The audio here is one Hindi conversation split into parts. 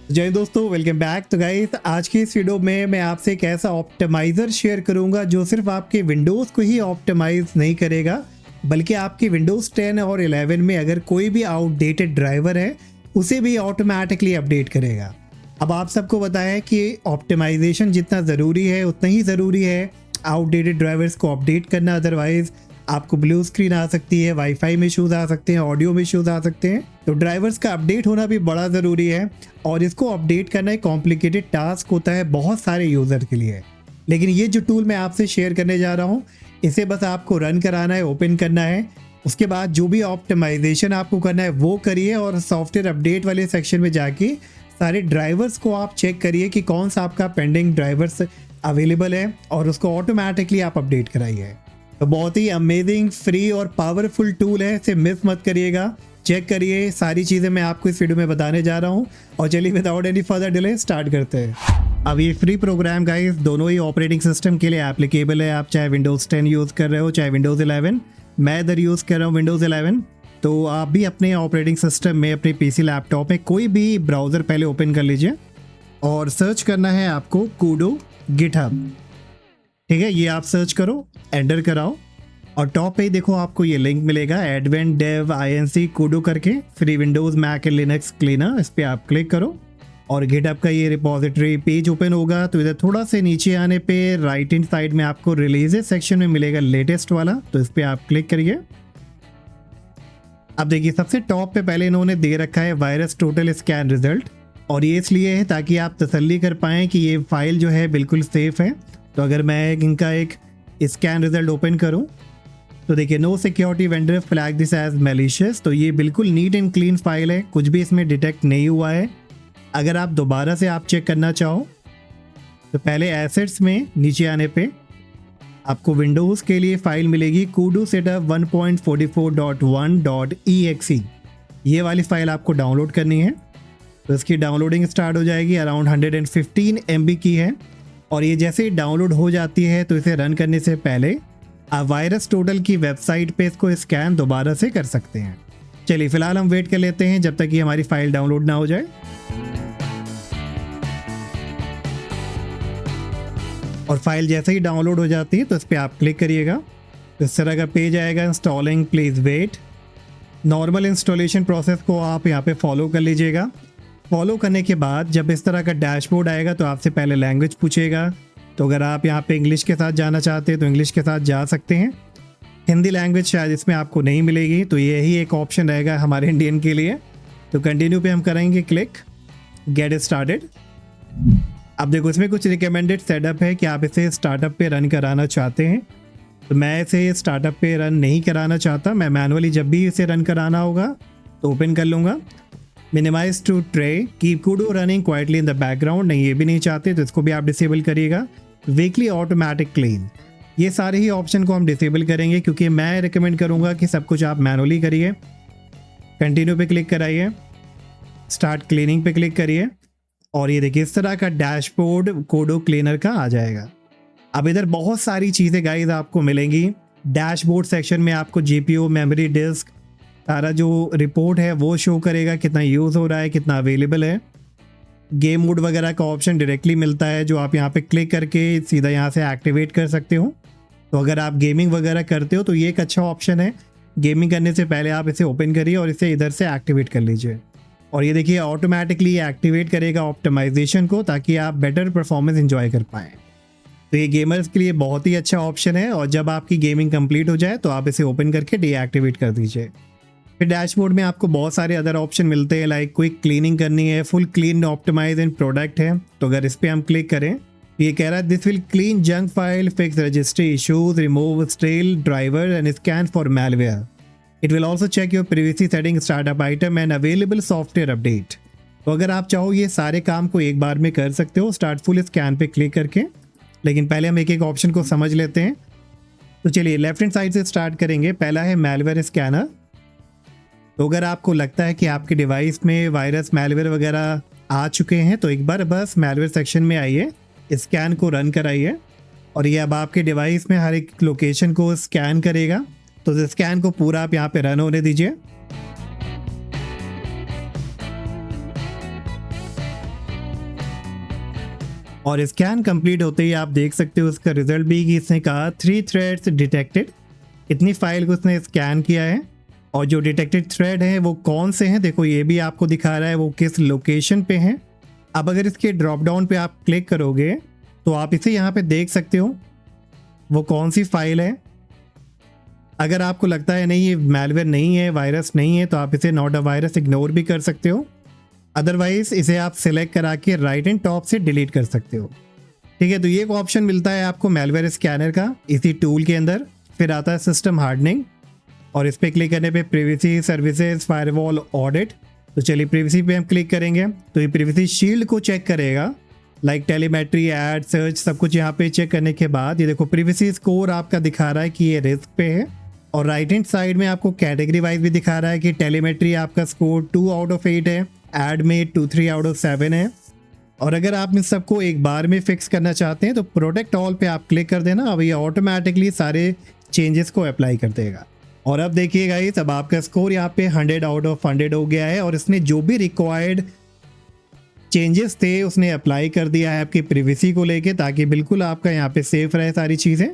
जय दोस्तों, वेलकम बैक। तो गाइस, आज की इस वीडियो में मैं आपसे एक ऐसा ऑप्टिमाइज़र शेयर करूंगा जो सिर्फ आपके विंडोज़ को ही ऑप्टिमाइज नहीं करेगा, बल्कि आपके विंडोज़ 10 और 11 में अगर कोई भी आउटडेटेड ड्राइवर है उसे भी ऑटोमेटिकली अपडेट करेगा। अब आप सबको बताएं कि ऑप्टिमाइजेशन जितना ज़रूरी है उतना ही ज़रूरी है आउटडेटेड ड्राइवर्स को अपडेट करना, अदरवाइज़ आपको ब्लू स्क्रीन आ सकती है, वाईफाई में इश्यूज आ सकते हैं, ऑडियो में इश्यूज आ सकते हैं। तो ड्राइवर्स का अपडेट होना भी बड़ा ज़रूरी है और इसको अपडेट करना एक कॉम्प्लिकेटेड टास्क होता है बहुत सारे यूज़र के लिए। लेकिन ये जो टूल मैं आपसे शेयर करने जा रहा हूँ, इसे बस आपको रन कराना है, ओपन करना है। उसके बाद जो भी ऑप्टिमाइजेशन आपको करना है वो करिए और सॉफ्टवेयर अपडेट वाले सेक्शन में जाके सारे ड्राइवर्स को आप चेक करिए कि कौन सा आपका पेंडिंग ड्राइवर्स अवेलेबल है और उसको ऑटोमेटिकली आप अपडेट कराइए। तो बहुत ही अमेजिंग, फ्री और पावरफुल टूल है, इसे मिस मत करिएगा, चेक करिए। सारी चीज़ें मैं आपको इस वीडियो में बताने जा रहा हूँ और चलिए without any further delay start करते हैं। अब ये फ्री प्रोग्राम गाइस दोनों ही ऑपरेटिंग सिस्टम के लिए एप्लीकेबल है। आप चाहे विंडोज़ 10 यूज़ कर रहे हो चाहे विंडोज़ 11, मैं इधर यूज़ कर रहा हूँ विंडोज़ 11। तो आप भी अपने ऑपरेटिंग सिस्टम में अपने पीसी लैपटॉप में कोई भी ब्राउज़र पहले ओपन कर लीजिए और सर्च करना है आपको कूडो गिटहब। ठीक है, ये आप सर्च करो, एंटर कराओ और टॉप पे ही देखो आपको ये लिंक मिलेगा एडवेंट डेव INC कूडो करके, free Windows Mac and Linux cleaner. इस पर आप क्लिक करो और गिटहब का ये रिपोजिटरी पेज ओपन होगा। तो इधर थोड़ा से नीचे आने पे राइट हैंड साइड में आपको रिलीजेस सेक्शन में मिलेगा लेटेस्ट वाला, तो इस पर आप क्लिक करिए। अब देखिए सबसे टॉप पे पहले इन्होंने दे रखा है वायरस टोटल स्कैन रिजल्ट, और ये इसलिए है ताकि आप तसल्ली कर पाएँ कि ये फाइल जो है बिल्कुल सेफ़ है। तो अगर मैं इनका एक स्कैन रिजल्ट ओपन करूं तो देखिए no security vendor flag this as malicious. तो ये बिल्कुल नीट एंड क्लीन फाइल है, कुछ भी इसमें डिटेक्ट नहीं हुआ है। अगर आप दोबारा से आप चेक करना चाहो तो पहले एसेट्स में नीचे आने पे आपको विंडोज़ के लिए फाइल मिलेगी कूडो सेटअप 1.44.1.exe। ये वाली फाइल आपको डाउनलोड करनी है। तो इसकी डाउनलोडिंग स्टार्ट हो जाएगी, अराउंड 115 MB की है। और ये जैसे ही डाउनलोड हो जाती है तो इसे रन करने से पहले आप वायरस टोटल की वेबसाइट पे इसको स्कैन दोबारा से कर सकते हैं। चलिए फिलहाल हम वेट कर लेते हैं जब तक कि हमारी फाइल डाउनलोड ना हो जाए। और फाइल जैसे ही डाउनलोड हो जाती है तो इस पर आप क्लिक करिएगा, इस तरह का पेज आएगा, installing please wait. Normal installation process को आप यहाँ पे फॉलो कर लीजिएगा। फॉलो करने के बाद जब इस तरह का डैशबोर्ड आएगा तो आपसे पहले लैंग्वेज पूछेगा। तो अगर आप यहाँ पे इंग्लिश के साथ जाना चाहते हैं तो इंग्लिश के साथ जा सकते हैं। हिंदी लैंग्वेज शायद इसमें आपको नहीं मिलेगी, तो यही एक ऑप्शन रहेगा हमारे इंडियन के लिए। तो कंटिन्यू पे हम करेंगे क्लिक, गेट स्टार्टेड। अब देखो इसमें कुछ रिकमेंडेड सेटअप है कि आप इसे स्टार्टअप पे रन कराना चाहते हैं। तो मैं इसे स्टार्टअप पे रन नहीं कराना चाहता, मैं मैनुअली जब भी इसे रन कराना होगा तो ओपन कर लूँगा। Minimize to tray, keep Kudo running quietly in the background, नहीं ये भी नहीं चाहते तो इसको भी आप डिसेबल करिएगा। वीकली ऑटोमेटिक क्लीन, ये सारे ही ऑप्शन को हम डिसेबल करेंगे क्योंकि मैं रिकमेंड करूंगा कि सब कुछ आप मैनुअली करिए। कंटिन्यू पे क्लिक कराइए, स्टार्ट क्लीनिंग पे क्लिक करिए और ये देखिए इस तरह का डैशबोर्ड कूडो क्लीनर का आ जाएगा। अब इधर बहुत सारी चीज़ें गाइस आपको मिलेंगी। डैशबोर्ड सेक्शन में आपको GPU, मेमोरी, डिस्क, सारा जो रिपोर्ट है वो शो करेगा, कितना यूज़ हो रहा है, कितना अवेलेबल है। गेम मोड वगैरह का ऑप्शन डायरेक्टली मिलता है जो आप यहाँ पे क्लिक करके सीधा यहाँ से एक्टिवेट कर सकते हो। तो अगर आप गेमिंग वगैरह करते हो तो ये एक अच्छा ऑप्शन है। गेमिंग करने से पहले आप इसे ओपन करिए और इसे इधर से एक्टिवेट कर लीजिए। और ये देखिए ऑटोमेटिकली एक्टिवेट करेगा ऑप्टिमाइजेशन को ताकि आप बेटर परफॉर्मेंस इंजॉय कर पाएँ। तो ये गेमर्स के लिए बहुत ही अच्छा ऑप्शन है और जब आपकी गेमिंग कंप्लीट हो जाए तो आप इसे ओपन करके डीएक्टिवेट कर दीजिए। फिर डैशबोर्ड में आपको बहुत सारे अदर ऑप्शन मिलते हैं, लाइक क्विक क्लीनिंग करनी है, full clean optimize and product है। तो अगर इस पर हम क्लिक करें ये कह रहा है this will clean junk file, fix registry issues, remove stale driver and scan for malware. It will also check your previously setting, startup item and available software update. तो अगर आप चाहो ये सारे काम को एक बार में कर सकते हो स्टार्ट फुल स्कैन पे क्लिक करके। लेकिन पहले हम एक एक ऑप्शन को समझ लेते हैं। तो चलिए लेफ्ट हैंड साइड से स्टार्ट करेंगे। पहला है मैलवेयर स्कैनर। तो अगर आपको लगता है कि आपके डिवाइस में वायरस, मैलवेयर वगैरह आ चुके हैं तो एक बार बस मैलवेयर सेक्शन में आइए, स्कैन को रन कराइए और ये अब आपके डिवाइस में हर एक लोकेशन को स्कैन करेगा। तो इस स्कैन को पूरा आप यहाँ पे रन होने दीजिए। और स्कैन कंप्लीट होते ही आप देख सकते हो उसका रिजल्ट भी कि इसने कहा 3 थ्रेड्स डिटेक्टेड। इतनी फाइल को उसने स्कैन किया है और जो डिटेक्टेड थ्रेड हैं वो कौन से हैं देखो ये भी आपको दिखा रहा है वो किस लोकेशन पे हैं। अब अगर इसके ड्रॉप डाउन पे आप क्लिक करोगे तो आप इसे यहाँ पे देख सकते हो वो कौन सी फाइल है। अगर आपको लगता है नहीं ये मैलवेयर नहीं है, वायरस नहीं है, तो आप इसे नॉट अ वायरस इग्नोर भी कर सकते हो। अदरवाइज इसे आप सिलेक्ट करा के राइट एंड टॉप से डिलीट कर सकते हो। ठीक है, तो ये एक ऑप्शन मिलता है आपको मैलवेयर स्कैनर का इसी टूल के अंदर। फिर आता है सिस्टम हार्डनिंग और इस पर क्लिक करने पे प्रिवेसी सर्विसेज फायरवॉल ऑडिट। तो चलिए प्रिवेसी पे हम क्लिक करेंगे तो ये प्रिवेसी शील्ड को चेक करेगा, लाइक टेलीमेट्री, एड, सर्च, सब कुछ यहाँ पे चेक करने के बाद ये देखो प्रिवेसी स्कोर आपका दिखा रहा है कि ये रिस्क पे है। और राइट हैंड साइड में आपको कैटेगरी वाइज भी दिखा रहा है कि टेलीमेट्री आपका स्कोर 2 आउट ऑफ 8 है, एड में 2-3 आउट ऑफ 7 है। और अगर आप इन सबको एक बार में फिक्स करना चाहते हैं तो प्रोटेक्ट ऑल पे आप क्लिक कर देना। अब ये ऑटोमेटिकली सारे चेंजेस को अप्लाई कर देगा। और अब देखिएगा ये तब आपका स्कोर यहाँ पे 100 आउट ऑफ 100 हो गया है और इसने जो भी रिक्वायर्ड चेंजेस थे उसने अप्लाई कर दिया है आपकी प्रिवेसी को लेके, ताकि बिल्कुल आपका यहाँ पे सेफ रहे सारी चीज़ें।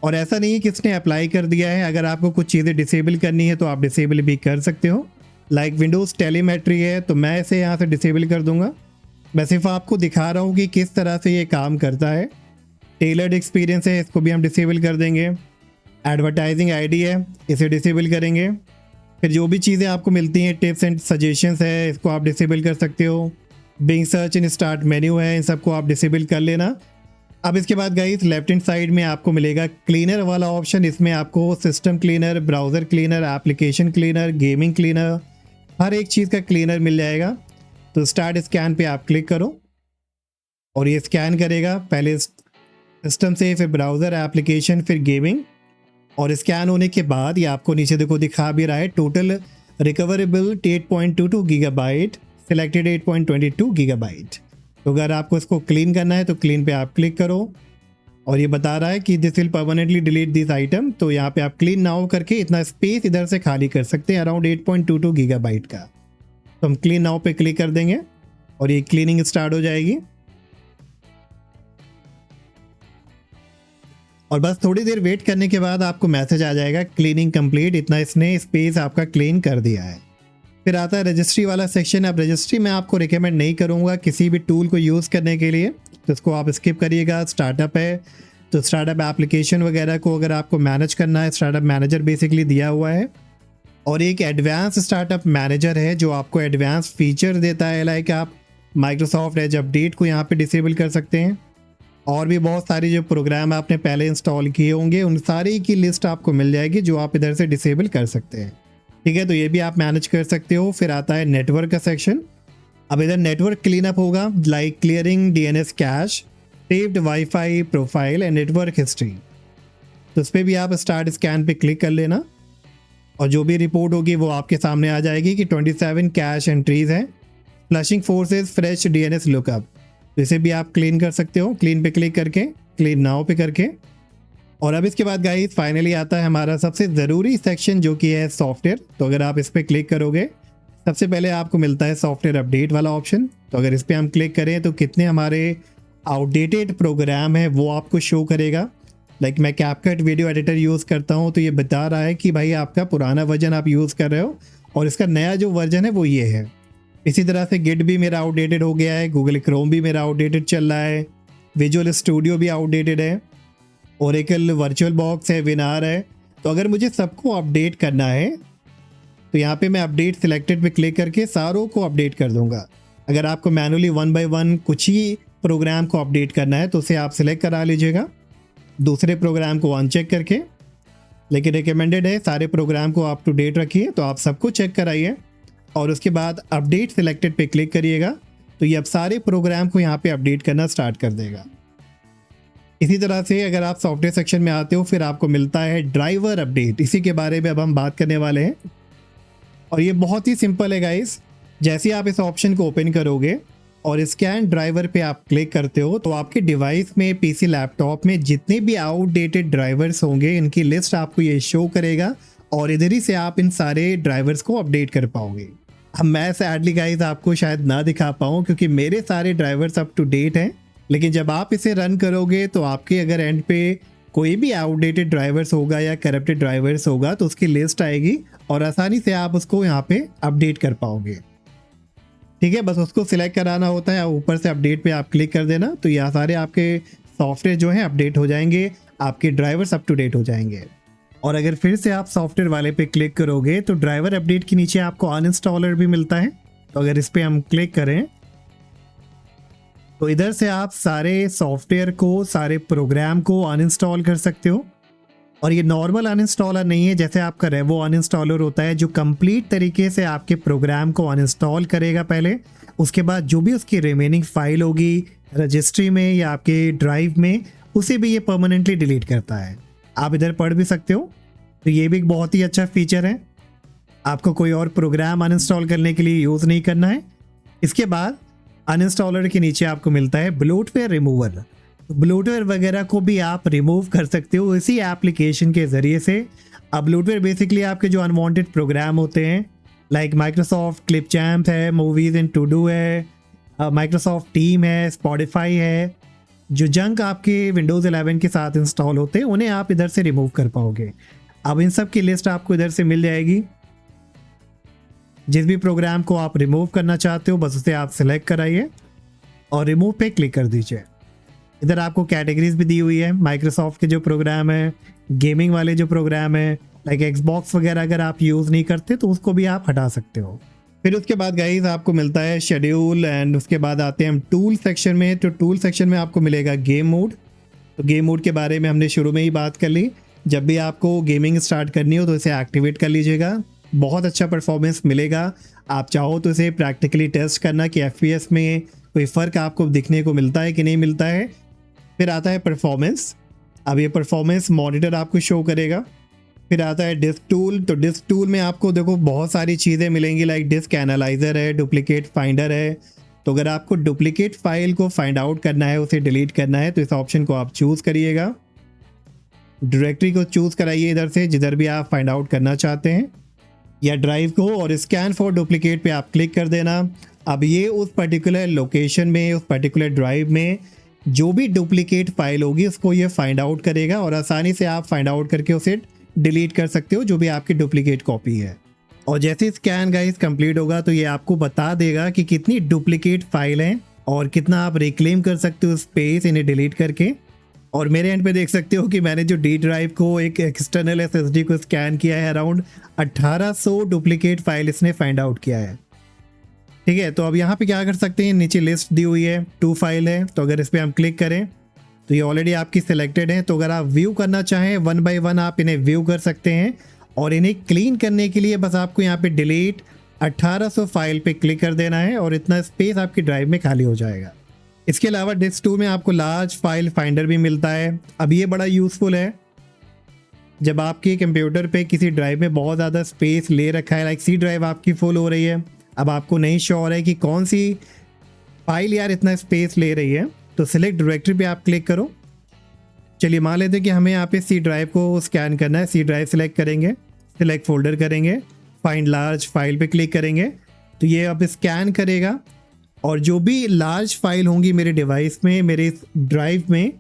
और ऐसा नहीं है कि इसने अप्लाई कर दिया है, अगर आपको कुछ चीज़ें डिसेबल करनी है तो आप डिसेबल भी कर सकते हो। लाइक विंडोज़ टेलीमेट्री है तो मैं इसे यहाँ से डिसेबल कर दूंगा। मैं सिर्फ आपको दिखा रहा हूँ कि किस तरह से ये काम करता है। टेलर्ड एक्सपीरियंस है, इसको भी हम डिसेबल कर देंगे। एडवर्टाइजिंग आईडी है, इसे डिसेबल करेंगे। फिर जो भी चीज़ें आपको मिलती हैं टिप्स एंड सजेशंस है, इसको आप डिसेबल कर सकते हो। Bing search in start menu है, इन सबको आप डिसेबल कर लेना। अब इसके बाद गाइस लेफ्ट हैंड साइड में आपको मिलेगा क्लीनर वाला ऑप्शन। इसमें आपको system cleaner, browser cleaner, application cleaner, gaming cleaner, हर एक चीज़ का क्लीनर मिल जाएगा। तो स्टार्ट स्कैन पे आप क्लिक करो और ये स्कैन करेगा पहले सिस्टम से, फिर ब्राउज़र, एप्लीकेशन, फिर गेमिंग। और स्कैन होने के बाद ये आपको नीचे देखो दिखा भी रहा है total recoverable 8.22 gigabyte, selected 8.22 gigabyte. तो अगर आपको इसको क्लीन करना है तो क्लीन पे आप क्लिक करो और ये बता रहा है कि this will permanently delete this item. तो यहाँ पे आप क्लीन नाउ करके इतना स्पेस इधर से खाली कर सकते हैं अराउंड 8.22 गीगाबाइट का। तो हम क्लीन नाउ पे क्लिक कर देंगे और ये क्लीनिंग स्टार्ट हो जाएगी। और बस थोड़ी देर वेट करने के बाद आपको मैसेज आ जाएगा क्लीनिंग कंप्लीट, इतना इसने स्पेस आपका क्लीन कर दिया है। फिर आता है रजिस्ट्री वाला सेक्शन। अब रजिस्ट्री मैं आपको रिकमेंड नहीं करूँगा किसी भी टूल को यूज़ करने के लिए, तो इसको आप स्किप करिएगा। स्टार्टअप है तो स्टार्टअप एप्लीकेशन वगैरह को अगर आपको मैनेज करना है, स्टार्टअप मैनेजर बेसिकली दिया हुआ है। और एक एडवांस स्टार्टअप मैनेजर है जो आपको एडवांस फीचर देता है, लाइक आप माइक्रोसॉफ्ट एज अपडेट को यहाँ पे डिसेबल कर सकते हैं। और भी बहुत सारी जो प्रोग्राम आपने पहले इंस्टॉल किए होंगे उन सारी की लिस्ट आपको मिल जाएगी जो आप इधर से डिसेबल कर सकते हैं। ठीक है, तो ये भी आप मैनेज कर सकते हो। फिर आता है नेटवर्क का सेक्शन। अब इधर नेटवर्क क्लीन अप होगा, like clearing DNS cash, saved wifi profile and network history. तो इस पर भी आप स्टार्ट स्कैन पे क्लिक कर लेना और जो भी रिपोर्ट होगी वो आपके सामने आ जाएगी कि 27 कैश एंट्रीज हैं। Flushing forces fresh DNS lookup, तो इसे भी आप क्लीन कर सकते हो क्लीन पे क्लिक करके, क्लीन नाउ पे करके। और अब इसके बाद गाइस फाइनली आता है हमारा सबसे ज़रूरी सेक्शन जो कि है सॉफ्टवेयर। तो अगर आप इस पर क्लिक करोगे सबसे पहले आपको मिलता है सॉफ्टवेयर अपडेट वाला ऑप्शन। तो अगर इस पर हम क्लिक करें तो कितने हमारे आउटडेटेड प्रोग्राम है वो आपको शो करेगा। लाइक मैं कैपकट वीडियो एडिटर यूज़ करता हूँ तो ये बता रहा है कि भाई आपका पुराना वर्जन आप यूज़ कर रहे हो और इसका नया जो वर्जन है वो ये है। इसी तरह से गिट भी मेरा आउटडेटेड हो गया है, गूगल क्रोम भी मेरा आउटडेटेड चल रहा है, विजुअल स्टूडियो भी आउटडेटेड है, ओरेकल वर्चुअल बॉक्स है, विनार है। तो अगर मुझे सबको अपडेट करना है तो यहाँ पे मैं अपडेट सिलेक्टेड पे क्लिक करके सारों को अपडेट कर दूंगा। अगर आपको मैनुअली 1 बाय 1 कुछ ही प्रोग्राम को अपडेट करना है तो उसे आप सिलेक्ट करा लीजिएगा, दूसरे प्रोग्राम को अनचेक करके। लेकिन रिकमेंडेड है सारे प्रोग्राम को अप टू डेट रखिए, तो आप सबको चेक कराइए और उसके बाद अपडेट सिलेक्टेड पे क्लिक करिएगा। तो ये अब सारे प्रोग्राम को यहाँ पे अपडेट करना स्टार्ट कर देगा। इसी तरह से अगर आप सॉफ्टवेयर सेक्शन में आते हो फिर आपको मिलता है ड्राइवर अपडेट। इसी के बारे में अब हम बात करने वाले हैं और ये बहुत ही सिंपल है गाइस। जैसे आप इस ऑप्शन को ओपन करोगे और स्कैन ड्राइवर पे आप क्लिक करते हो तो आपके डिवाइस में, पीसी, लैपटॉप में जितने भी आउटडेटेड ड्राइवर्स होंगे इनकी लिस्ट आपको ये शो करेगा और इधर ही से आप इन सारे ड्राइवर्स को अपडेट कर पाओगे। अब मैं सैडली गाइस आपको शायद ना दिखा पाऊँ क्योंकि मेरे सारे ड्राइवर्स अप टू डेट हैं, लेकिन जब आप इसे रन करोगे तो आपके अगर एंड पे कोई भी आउटडेटेड ड्राइवर्स होगा या करप्टेड ड्राइवर्स होगा तो उसकी लिस्ट आएगी और आसानी से आप उसको यहाँ पे अपडेट कर पाओगे। ठीक है, बस उसको सिलेक्ट कराना होता है, ऊपर से अपडेट पे आप क्लिक कर देना तो ये सारे आपके सॉफ्टवेयर जो हैं अपडेट हो जाएंगे, आपके ड्राइवर्स अप टू डेट हो जाएंगे। और अगर फिर से आप सॉफ्टवेयर वाले पे क्लिक करोगे तो ड्राइवर अपडेट के नीचे आपको अनइंस्टॉलर भी मिलता है। तो अगर इस पर हम क्लिक करें तो इधर से आप सारे सॉफ्टवेयर को, सारे प्रोग्राम को अनइंस्टॉल कर सकते हो। और ये नॉर्मल अनइंस्टॉलर नहीं है जैसे आपका रेवो अनइंस्टॉलर होता है, जो कंप्लीट तरीके से आपके प्रोग्राम को अनइंस्टॉल करेगा पहले, उसके बाद जो भी उसकी रिमेनिंग फाइल होगी रजिस्ट्री में या आपके ड्राइव में, उसे भी ये परमानेंटली डिलीट करता है। आप इधर पढ़ भी सकते हो। तो ये भी एक बहुत ही अच्छा फीचर है, आपको कोई और प्रोग्राम अनइंस्टॉल करने के लिए यूज़ नहीं करना है। इसके बाद अनइंस्टॉलर के नीचे आपको मिलता है ब्लोटवेयर रिमूवर। ब्लोटवेयर वगैरह को भी आप रिमूव कर सकते हो इसी एप्लीकेशन के ज़रिए से। अब ब्लोटवेयर बेसिकली आपके जो अनवांटेड प्रोग्राम होते हैं, लाइक माइक्रोसॉफ्ट क्लिपचैम्प है, मूवीज़ इन टू डू है, माइक्रोसॉफ्ट टीम है, स्पॉटिफाई है, जो जंक आपके विंडोज़ 11 के साथ इंस्टॉल होते हैं उन्हें आप इधर से रिमूव कर पाओगे। अब इन सब की लिस्ट आपको इधर से मिल जाएगी। जिस भी प्रोग्राम को आप रिमूव करना चाहते हो बस उसे आप सिलेक्ट कराइए और रिमूव पे क्लिक कर दीजिए। इधर आपको कैटेगरीज भी दी हुई है, माइक्रोसॉफ्ट के जो प्रोग्राम है, गेमिंग वाले जो प्रोग्राम है, लाइक एक्सबॉक्स वगैरह अगर आप यूज़ नहीं करते तो उसको भी आप हटा सकते हो। फिर उसके बाद गाइस आपको मिलता है शेड्यूल, एंड उसके बाद आते हैं हम टूल सेक्शन में। तो टूल सेक्शन में आपको मिलेगा गेम मोड। तो गेम मोड के बारे में हमने शुरू में ही बात कर ली। जब भी आपको गेमिंग स्टार्ट करनी हो तो इसे एक्टिवेट कर लीजिएगा, बहुत अच्छा परफॉर्मेंस मिलेगा। आप चाहो तो इसे प्रैक्टिकली टेस्ट करना कि FPS में कोई फ़र्क आपको दिखने को मिलता है कि नहीं मिलता है। फिर आता है परफॉर्मेंस। अब ये परफॉर्मेंस मॉनिटर आपको शो करेगा। फिर आता है डिस्क टूल। तो डिस्क टूल में आपको देखो बहुत सारी चीज़ें मिलेंगी, लाइक डिस्क एनालाइज़र है, डुप्लीकेट फाइंडर है। तो अगर आपको डुप्लीकेट फाइल को फाइंड आउट करना है, उसे डिलीट करना है, तो इस ऑप्शन को आप चूज़ करिएगा। डायरेक्टरी को चूज़ कराइए इधर से जिधर भी आप फाइंड आउट करना चाहते हैं, या ड्राइव को, और स्कैन फॉर डुप्लीकेट पे आप क्लिक कर देना। अब ये उस पर्टिकुलर लोकेशन में, उस पर्टिकुलर ड्राइव में जो भी डुप्लीकेट फाइल होगी उसको ये फाइंड आउट करेगा और आसानी से आप फाइंड आउट करके उसे डिलीट कर सकते हो जो भी आपकी डुप्लीकेट कॉपी है। और जैसे स्कैन गाइस कंप्लीट होगा तो ये आपको बता देगा कि कितनी डुप्लीकेट फाइल हैं और कितना आप रिक्लेम कर सकते हो स्पेस इन्हें डिलीट करके। और मेरे एंड पे देख सकते हो कि मैंने जो डी ड्राइव को, एक एक्सटर्नल SSD को स्कैन किया है, अराउंड 1800 डुप्लीकेट फाइल इसने फाइंड आउट किया है। ठीक है, तो अब यहाँ पे क्या कर सकते हैं, नीचे लिस्ट दी हुई है, 2 फाइल है। तो अगर इस पर हम क्लिक करें तो ये ऑलरेडी आपकी सिलेक्टेड है। तो अगर आप व्यू करना चाहें 1 बाय 1 आप इन्हें व्यू कर सकते हैं। और इन्हें क्लीन करने के लिए बस आपको यहाँ पे डिलीट 1800 फाइल पे क्लिक कर देना है और इतना स्पेस आपकी ड्राइव में खाली हो जाएगा। इसके अलावा डिस्क 2 में आपको लार्ज फाइल फाइंडर भी मिलता है। अब ये बड़ा यूज़फुल है जब आपके कंप्यूटर पे किसी ड्राइव में बहुत ज़्यादा स्पेस ले रखा है, लाइक C ड्राइव आपकी फुल हो रही है, अब आपको नहीं श्योर है कि कौन सी फाइल यार इतना स्पेस ले रही है, तो सिलेक्ट डायरेक्टरी पे आप क्लिक करो। चलिए मान लेते हैं कि हमें यहाँ पे C ड्राइव को स्कैन करना है। C ड्राइव सिलेक्ट करेंगे, सिलेक्ट फोल्डर करेंगे, फाइंड लार्ज फाइल पे क्लिक करेंगे तो ये अब स्कैन करेगा और जो भी लार्ज फाइल होंगी मेरे डिवाइस में, मेरे ड्राइव में,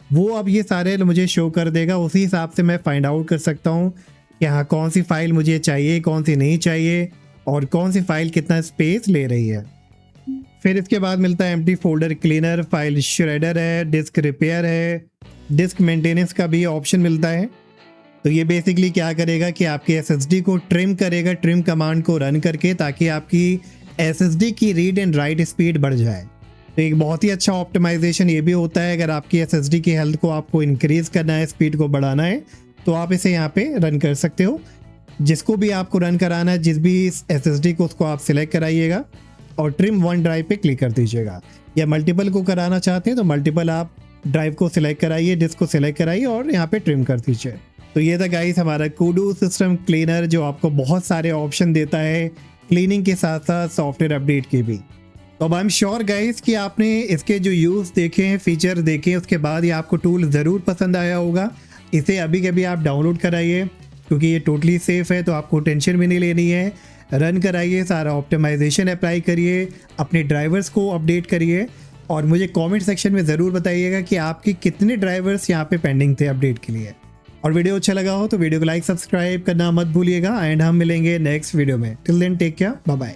वो अब ये सारे मुझे शो कर देगा। उसी हिसाब से मैं फाइंड आउट कर सकता हूँ कि हाँ कौन सी फाइल मुझे चाहिए, कौन सी नहीं चाहिए और कौन सी फाइल कितना स्पेस ले रही है। फिर इसके बाद मिलता है empty folder cleaner, file shredder है, डिस्क रिपेयर है, डिस्क मेंटेनेंस का भी ऑप्शन मिलता है। तो ये बेसिकली क्या करेगा कि आपके SSD को ट्रिम करेगा, ट्रिम कमांड को रन करके, ताकि आपकी SSD की रीड एंड राइट स्पीड बढ़ जाए। तो एक बहुत ही अच्छा ऑप्टिमाइजेशन ये भी होता है। अगर आपकी SSD की हेल्थ को आपको इंक्रीज़ करना है, स्पीड को बढ़ाना है, तो आप इसे यहाँ पे रन कर सकते हो। जिसको भी आपको रन कराना है, जिस भी SSD को, उसको आप सिलेक्ट कराइएगा और ट्रिम 1 ड्राइव पे क्लिक कर दीजिएगा। या मल्टीपल को कराना चाहते हैं तो मल्टीपल आप ड्राइव को सिलेक्ट कराइए, डिस्क को सिलेक्ट कराइए और यहाँ पे ट्रिम कर दीजिए। तो ये था गाइस हमारा कूडू सिस्टम क्लीनर, जो आपको बहुत सारे ऑप्शन देता है क्लीनिंग के साथ साथ सॉफ्टवेयर अपडेट के भी। तो अब आई एम श्योर गाइस कि आपने इसके जो यूज़ देखे हैं, फीचर देखे, उसके बाद ये आपको टूल ज़रूर पसंद आया होगा। इसे अभी कभी आप डाउनलोड कराइए क्योंकि ये टोटली सेफ़ है, तो आपको टेंशन भी नहीं लेनी है। रन कराइए, सारा ऑप्टिमाइजेशन अप्लाई करिए, अपने ड्राइवर्स को अपडेट करिए और मुझे कमेंट सेक्शन में ज़रूर बताइएगा कि आपके कितने ड्राइवर्स यहाँ पे पेंडिंग थे अपडेट के लिए। और वीडियो अच्छा लगा हो तो वीडियो को लाइक सब्सक्राइब करना मत भूलिएगा एंड हम मिलेंगे नेक्स्ट वीडियो में। Till then take care, bye bye.